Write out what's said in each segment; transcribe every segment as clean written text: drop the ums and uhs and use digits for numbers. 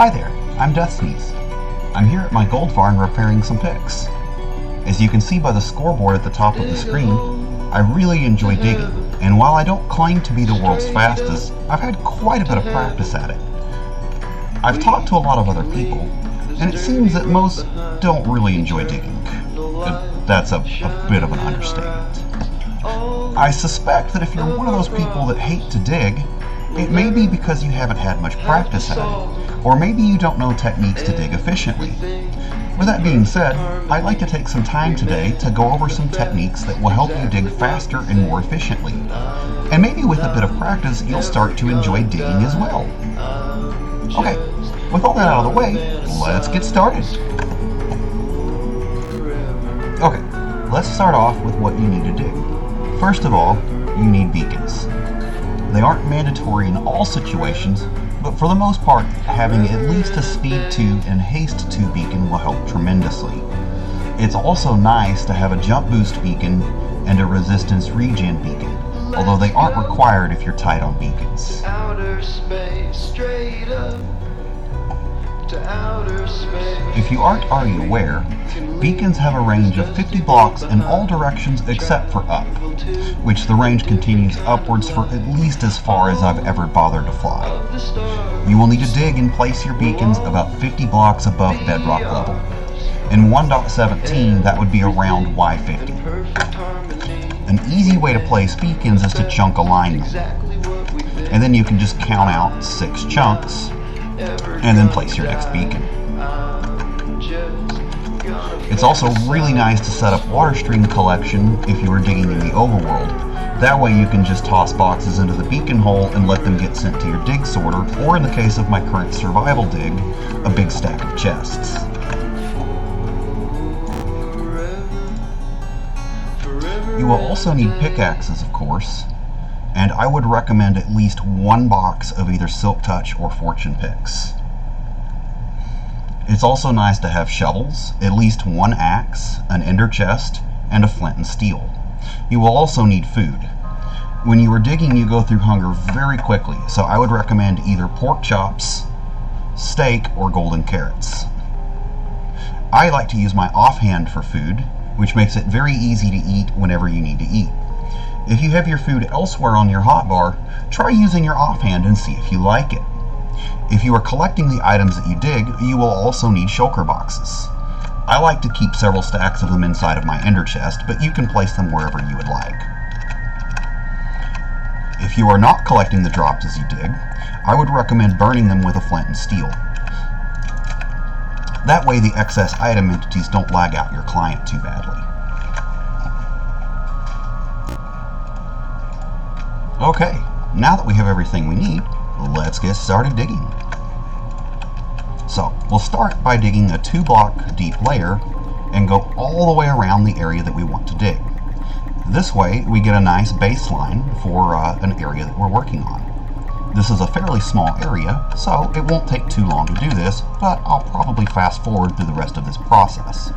Hi there, I'm Deathsneeze. I'm here at my gold farm repairing some picks. As you can see by the scoreboard at the top of the screen, I really enjoy digging, and while I don't claim to be the world's fastest, I've had quite a bit of practice at it. I've talked to a lot of other people, and it seems that most don't really enjoy digging. That's a bit of an understatement. I suspect that if you're one of those people that hate to dig, it may be because you haven't had much practice at it, or maybe you don't know techniques to dig efficiently. With that being said, I'd like to take some time today to go over some techniques that will help you dig faster and more efficiently. And maybe with a bit of practice, you'll start to enjoy digging as well. Okay, with all that out of the way, let's get started. Okay, let's start off with what you need to dig. First of all, you need beacons. They aren't mandatory in all situations, but for the most part, having at least a speed 2 and haste 2 beacon will help tremendously. It's also nice to have a jump boost beacon and a resistance regen beacon, although they aren't required if you're tight on beacons. If you aren't already aware, beacons have a range of 50 blocks in all directions except for up, which the range continues upwards for at least as far as I've ever bothered to fly. You will need to dig and place your beacons about 50 blocks above bedrock level. In 1.17, that would be around Y50. An easy way to place beacons is to chunk align them, and then you can just count out 6 chunks and then place your next beacon. It's also really nice to set up water stream collection if you are digging in the overworld. That way you can just toss boxes into the beacon hole and let them get sent to your dig sorter, or in the case of my current survival dig, a big stack of chests. You will also need pickaxes, of course, and I would recommend at least 1 box of either Silk Touch or Fortune picks. It's also nice to have shovels, at least 1 axe, an ender chest, and a flint and steel. You will also need food. When you are digging, you go through hunger very quickly, so I would recommend either pork chops, steak, or golden carrots. I like to use my offhand for food, which makes it very easy to eat whenever you need to eat. If you have your food elsewhere on your hotbar, try using your offhand and see if you like it. If you are collecting the items that you dig, you will also need shulker boxes. I like to keep several stacks of them inside of my ender chest, but you can place them wherever you would like. If you are not collecting the drops as you dig, I would recommend burning them with a flint and steel. That way the excess item entities don't lag out your client too badly. Okay, now that we have everything we need, let's get started digging. So, we'll start by digging a 2-block deep layer and go all the way around the area that we want to dig. This way, we get a nice baseline for an area that we're working on. This is a fairly small area, so it won't take too long to do this, but I'll probably fast forward through the rest of this process.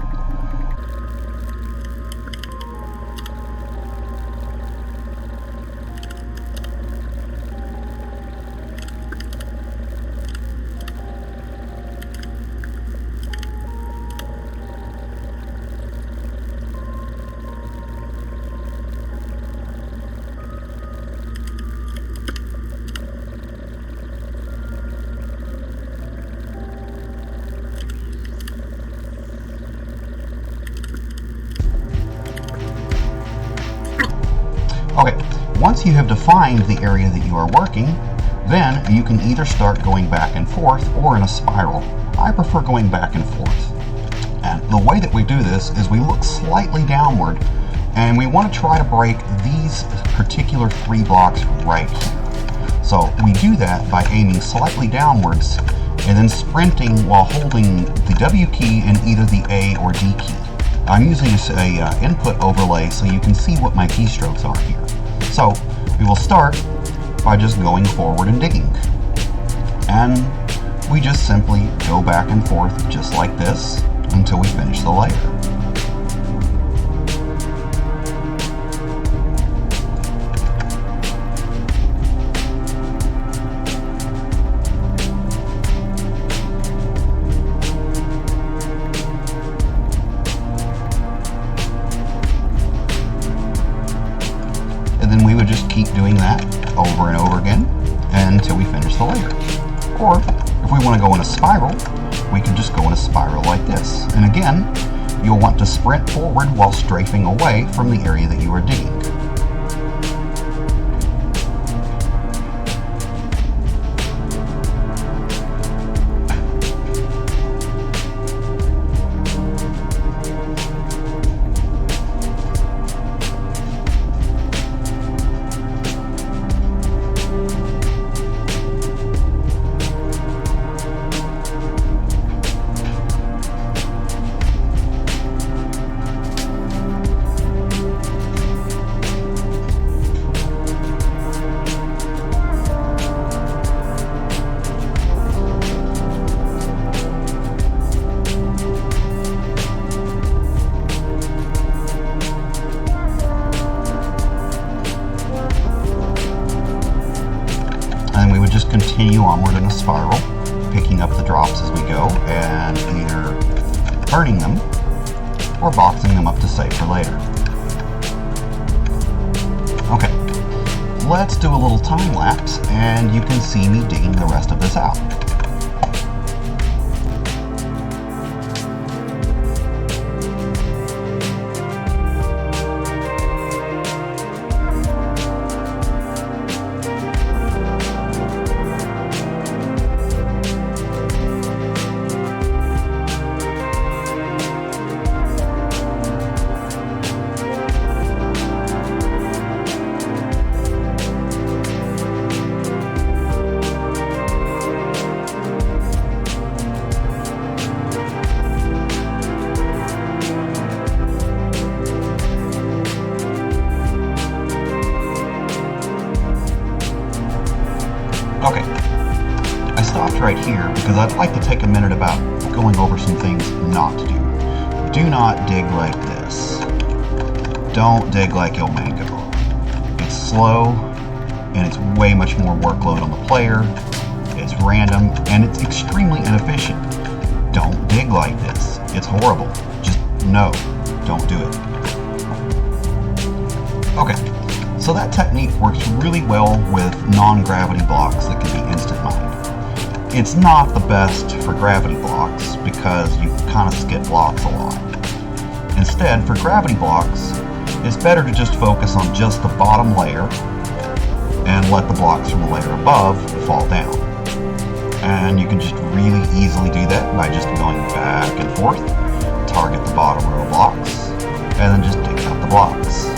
Okay, once you have defined the area that you are working, then you can either start going back and forth or in a spiral. I prefer going back and forth. And the way that we do this is we look slightly downward, and we want to try to break these particular 3 blocks right here. So we do that by aiming slightly downwards and then sprinting while holding the W key and either the A or D key. I'm using a input overlay so you can see what my keystrokes are here. So we will start by just going forward and digging. And we just simply go back and forth just like this until we finish the layer. Or if we want to go in a spiral, we can just go in a spiral like this. And again, you'll want to sprint forward while strafing away from the area that you are digging. And we would just continue onward in a spiral, picking up the drops as we go, and either burning them or boxing them up to save for later. Okay, let's do a little time lapse, and you can see me digging the rest of this out. Okay, I stopped right here because I'd like to take a minute about going over some things not to do. Do not dig like this. Don't dig like Il Mango. It's slow, and it's way much more workload on the player. It's random, and it's extremely inefficient. Don't dig like this. It's horrible. Just no, don't do it. Okay. So that technique works really well with non-gravity blocks that can be instant mined. It's not the best for gravity blocks because you kind of skip blocks a lot. Instead, for gravity blocks, it's better to just focus on just the bottom layer and let the blocks from the layer above fall down. And you can just really easily do that by just going back and forth, target the bottom row of blocks, and then just dig out the blocks.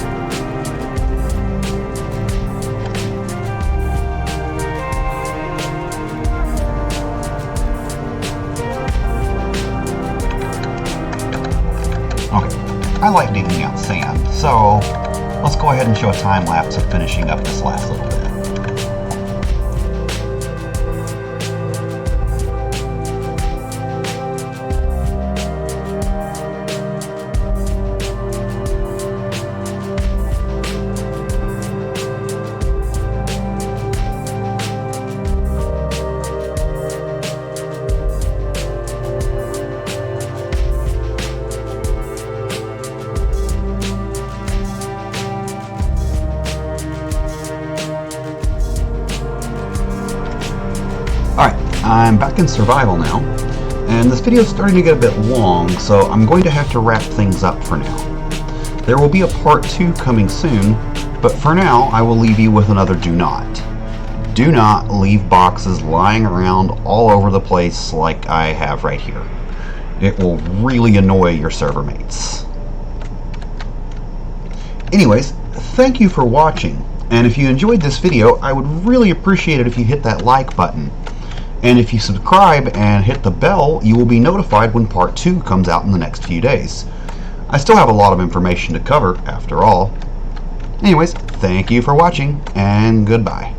I like digging out sand, so let's go ahead and show a time lapse of finishing up this last little bit. Alright, I'm back in survival now, and this video is starting to get a bit long, so I'm going to have to wrap things up for now. There will be a part 2 coming soon, but for now I will leave you with another do not. Do not leave boxes lying around all over the place like I have right here. It will really annoy your server mates. Anyways, thank you for watching, and if you enjoyed this video, I would really appreciate it if you hit that like button. And if you subscribe and hit the bell, you will be notified when part 2 comes out in the next few days. I still have a lot of information to cover, after all. Anyways, thank you for watching, and goodbye.